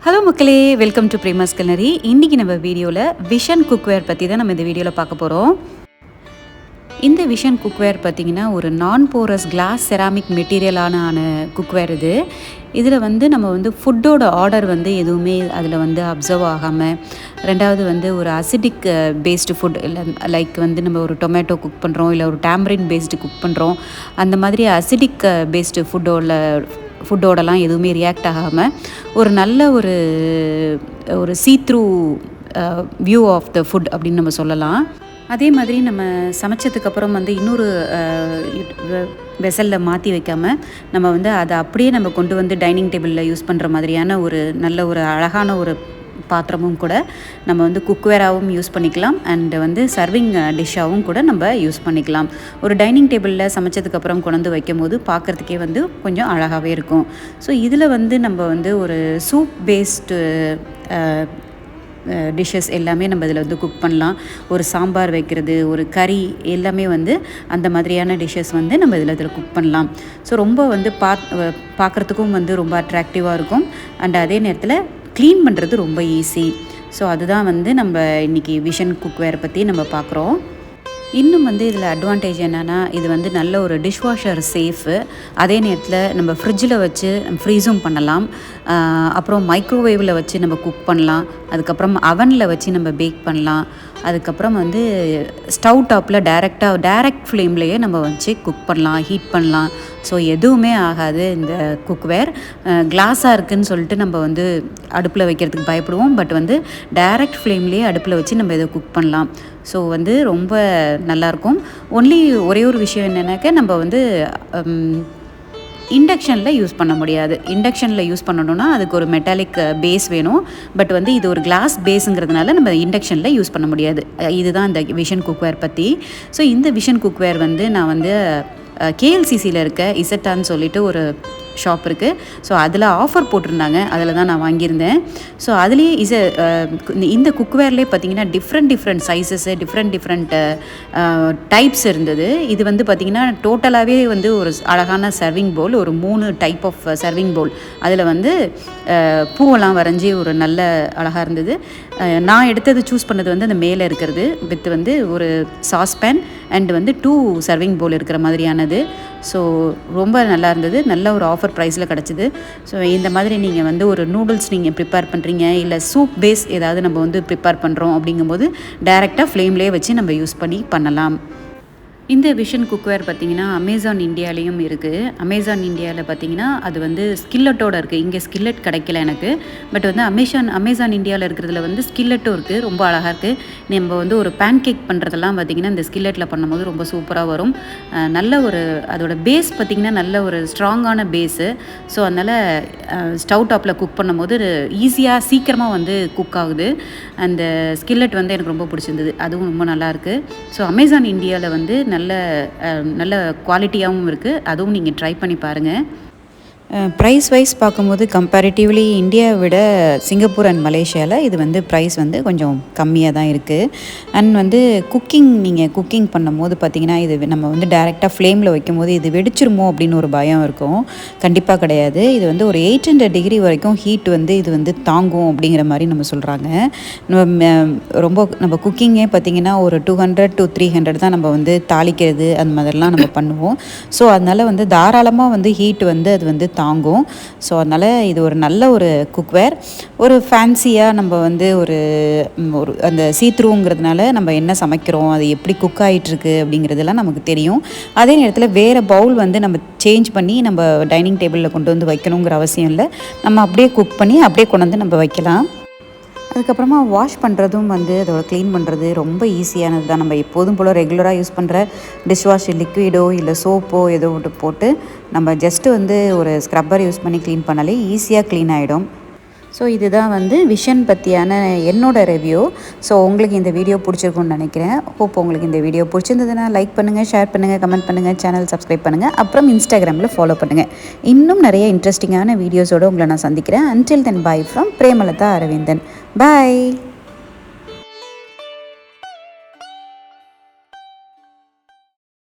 Hello மக்களே, welcome to Prema's Culinary. இன்றைக்கி நம்ம வீடியோவில் விஷன் குக்வேர் பற்றி தான் நம்ம இந்த வீடியோவில் பார்க்க போகிறோம். இந்த விஷன் குக்வேர் பார்த்திங்கன்னா ஒரு நான் போரஸ் கிளாஸ் செராமிக் மெட்டீரியலான குக்வேர் இது. இதில் நம்ம ஃபுட்டோட ஆர்டர் எதுவுமே அதில் அப்சர்வ் ஆகாமல், ரெண்டாவது ஒரு அசிடிக் பேஸ்டு ஃபுட் இல்லை லைக் நம்ம ஒரு டொமேட்டோ குக் பண்ணுறோம், இல்லை ஒரு டேமரின் பேஸ்டு குக் பண்ணுறோம், அந்த மாதிரி அசிடிக் பேஸ்டு ஃபுட்டோடலாம் எதுவுமே ரியாக்ட் ஆகாமல் ஒரு நல்ல ஒரு சீ-த்ரூ வியூ ஆஃப் த ஃபுட் அப்படின்னு நம்ம சொல்லலாம். அதே மாதிரி நம்ம சமைச்சதுக்கப்புறம் இன்னொரு வெசலில் மாற்றி வைக்காமல் நம்ம அதை அப்படியே நம்ம கொண்டு டைனிங் டேபிளில் யூஸ் பண்ணுற மாதிரியான ஒரு நல்ல ஒரு அழகான ஒரு பாத்திரமும் கூட நம்ம குக்வேராகவும் யூஸ் பண்ணிக்கலாம். அண்டு சர்விங் டிஷ்ஷாகவும் கூட நம்ம யூஸ் பண்ணிக்கலாம். ஒரு டைனிங் டேபிளில் சமைச்சதுக்கப்புறம் கொண்டு வைக்கும் போது பார்க்குறதுக்கே கொஞ்சம் அழகாகவே இருக்கும். ஸோ இதில் நம்ம ஒரு சூப் பேஸ்டு டிஷ்ஷஸ் எல்லாமே நம்ம இதில் குக் பண்ணலாம். ஒரு சாம்பார் வைக்கிறது, ஒரு கறி எல்லாமே அந்த மாதிரியான டிஷ்ஷஸ் நம்ம இதில் குக் பண்ணலாம். ஸோ ரொம்ப பார்க்குறதுக்கும் ரொம்ப அட்ராக்டிவாக இருக்கும். அண்ட் அதே நேரத்தில் க்ளீன் பண்ணுறது ரொம்ப ஈஸி. ஸோ அதுதான் நம்ம இன்றைக்கி விஷன் குக்வேர் பற்றி நம்ம பார்க்குறோம். இன்னும் இதில் அட்வான்டேஜ் என்னென்னா, இது நல்ல ஒரு டிஷ்வாஷர் சேஃபு. அதே நேரத்தில் நம்ம ஃப்ரிட்ஜில் வச்சு ஃப்ரீஸும் பண்ணலாம். அப்புறம் மைக்ரோவேவில் வச்சு நம்ம குக் பண்ணலாம். அதுக்கப்புறம் அவனில் வச்சு நம்ம பேக் பண்ணலாம். அதுக்கப்புறம் ஸ்டவ் டாப்பில் டைரக்ட் ஃப்ளேம்லேயே நம்ம வச்சு குக் பண்ணலாம், ஹீட் பண்ணலாம். ஸோ எதுவுமே ஆகாது இந்த குக்வேர். கிளாஸாக இருக்குதுன்னு சொல்லிட்டு நம்ம அடுப்பில் வைக்கிறதுக்கு பயப்படுவோம். பட் டைரக்ட் ஃப்ளேம்லேயே அடுப்பில் வச்சு நம்ம இதை குக் பண்ணலாம். ஸோ ரொம்ப நல்லாயிருக்கும். ஒன்லி ஒரே ஒரு விஷயம் என்னென்னாக்கா, நம்ம இண்டக்ஷனில் யூஸ் பண்ண முடியாது. இண்டக்ஷனில் யூஸ் பண்ணணுன்னா அதுக்கு ஒரு மெட்டாலிக் பேஸ் வேணும். பட் இது ஒரு கிளாஸ் பேஸுங்கிறதுனால நம்ம இண்டக்ஷனில் யூஸ் பண்ண முடியாது. இதுதான் இந்த விஷன் குக்வேர் பற்றி. ஸோ இந்த விஷன் குக்வேர் நான் கேஎல்சிசியில் இருக்க இசட்டான்னு சொல்லிட்டு ஒரு ஷாப் இருக்குது. ஸோ அதில் ஆஃபர் போட்டிருந்தாங்க. அதில் தான் நான் வாங்கியிருந்தேன். ஸோ அதுலேயே இந்த குக்வேர்லேயே பார்த்திங்கன்னா டிஃப்ரெண்ட் சைஸஸ்ஸு, டிஃப்ரெண்ட் டைப்ஸ் இருந்தது. இது பார்த்திங்கன்னா டோட்டலாகவே ஒரு அழகான சர்விங் பவுல், ஒரு 3 டைப் ஆஃப் சர்விங் பவுல். அதில் பூவெல்லாம் வரைஞ்சி ஒரு நல்ல அழகாக இருந்தது. நான் எடுத்தது சூஸ் பண்ணது அந்த மேலே இருக்கிறது வித் ஒரு சாஸ்பேன் அண்ட் 2 சர்விங் பவுல் இருக்கிற மாதிரியானது. ஸோ ரொம்ப நல்லா இருந்தது. நல்ல ஒரு ஆஃபர் ப்ரைஸில் கிடச்சிது. ஸோ இந்த மாதிரி நீங்கள் ஒரு நூடுல்ஸ் நீங்கள் ப்ரிப்பேர் பண்ணுறீங்க, இல்லை சூப் பேஸ் ஏதாவது நம்ம ப்ரிப்பேர் பண்ணுறோம் அப்படிங்கும்போது டைரெக்டாக ஃப்ளேம்லேயே வச்சு நம்ம யூஸ் பண்ணலாம். இந்த விஷன் குக்வேர் பார்த்திங்கன்னா அமேசான் இந்தியாலேயும் இருக்குது. அமேசான் இந்தியாவில் பார்த்திங்கன்னா அது ஸ்கில்லட்டோடு இருக்குது. இங்கே ஸ்கில்லட் கிடைக்கல எனக்கு. பட் அமேசான் இந்தியாவில் இருக்கிறதுல ஸ்கில்லட்டும் இருக்குது. ரொம்ப அழகாக இருக்குது. நம்ம ஒரு பேன் கேக் பண்ணுறதெல்லாம் பார்த்திங்கன்னா இந்த ஸ்கில்லட்டில் பண்ணும்போது ரொம்ப சூப்பராக வரும். நல்ல ஒரு அதோட பேஸ் பார்த்திங்கன்னா நல்ல ஒரு ஸ்ட்ராங்கான பேஸு. ஸோ அதனால் ஸ்டவ் டாப்பில் குக் பண்ணும்போது ஈஸியாக சீக்கிரமாக குக் ஆகுது. அந்த ஸ்கில்லட் எனக்கு ரொம்ப பிடிச்சிருந்தது. அதுவும் ரொம்ப நல்லாயிருக்கு. ஸோ அமேசான் இந்தியாவில் நல்ல குவாலிட்டியாகவும் இருக்குது. அதுவும் நீங்கள் ட்ரை பண்ணி பாருங்கள். ப்ரைஸ் வைஸ் பார்க்கும்போது கம்பேரிட்டிவ்லி இந்தியாவை விட சிங்கப்பூர் அண்ட் மலேசியாவில் இது ப்ரைஸ் கொஞ்சம் கம்மியாக தான் இருக்குது. அண்ட் நீங்கள் குக்கிங் பண்ணும்போது பார்த்திங்கன்னா இது நம்ம டைரெக்டாக ஃப்ளேமில் வைக்கும்போது இது வெடிச்சிருமோ அப்படின்னு ஒரு பயம் இருக்கும். கண்டிப்பாக கிடையாது. இது ஒரு 800 டிகிரி வரைக்கும் ஹீட் இது தாங்கும் அப்படிங்கிற மாதிரி நம்ம சொல்கிறாங்க. நம்ம குக்கிங்கே பார்த்திங்கன்னா ஒரு 200 to 300 தான் நம்ம தாளிக்கிறது அந்த மாதிரிலாம் நம்ம பண்ணுவோம். ஸோ அதனால் தாராளமாக ஹீட் அது தாங்கும். ஸோ அதனால் இது ஒரு நல்ல ஒரு குக்வேர். ஒரு ஃபேன்சியாக நம்ம ஒரு அந்த சீத்ரூங்கிறதுனால நம்ம என்ன சமைக்கிறோம், அது எப்படி குக் ஆகிட்டுருக்கு அப்படிங்கிறதெல்லாம் நமக்கு தெரியும். அதே நேரத்தில் வேறு பவுல் நம்ம சேஞ்ச் பண்ணி நம்ம டைனிங் டேபிளில் கொண்டு வைக்கணுங்கிற அவசியம் இல்லை. நம்ம அப்படியே குக் பண்ணி அப்படியே கொண்டு நம்ம வைக்கலாம். அதுக்கப்புறமா வாஷ் பண்ணுறதும் அதோட க்ளீன் பண்ணுறது ரொம்ப ஈஸியானது தான். நம்ம எப்போதும் போல் ரெகுலராக யூஸ் பண்ணுற டிஷ்வாஷ் லிக்விடோ இல்லை சோப்போ ஏதோ போட்டு நம்ம ஜஸ்ட்டு ஒரு ஸ்க்ரப்பர் யூஸ் பண்ணி க்ளீன் பண்ணாலே ஈஸியாக க்ளீன் ஆகிடும். ஸோ இதுதான் விஷன் பற்றியான என்னோட ரிவ்யூ. ஸோ உங்களுக்கு இந்த வீடியோ பிடிச்சிருக்குன்னு நினைக்கிறேன். ஹோப் உங்களுக்கு இந்த வீடியோ பிடிச்சிருந்ததுன்னா லைக் பண்ணுங்கள், ஷேர் பண்ணுங்கள், கமெண்ட் பண்ணுங்கள், சேனல் சப்ஸ்கிரைப் பண்ணுங்கள், அப்புறம் இன்ஸ்டாகிராமில் ஃபாலோ பண்ணுங்கள். இன்னும் நிறைய இன்ட்ரெஸ்டிங்கான வீடியோஸோடு உங்களை நான் சந்திக்கிறேன். Until then bye from Premalatha Aravindan. Bye.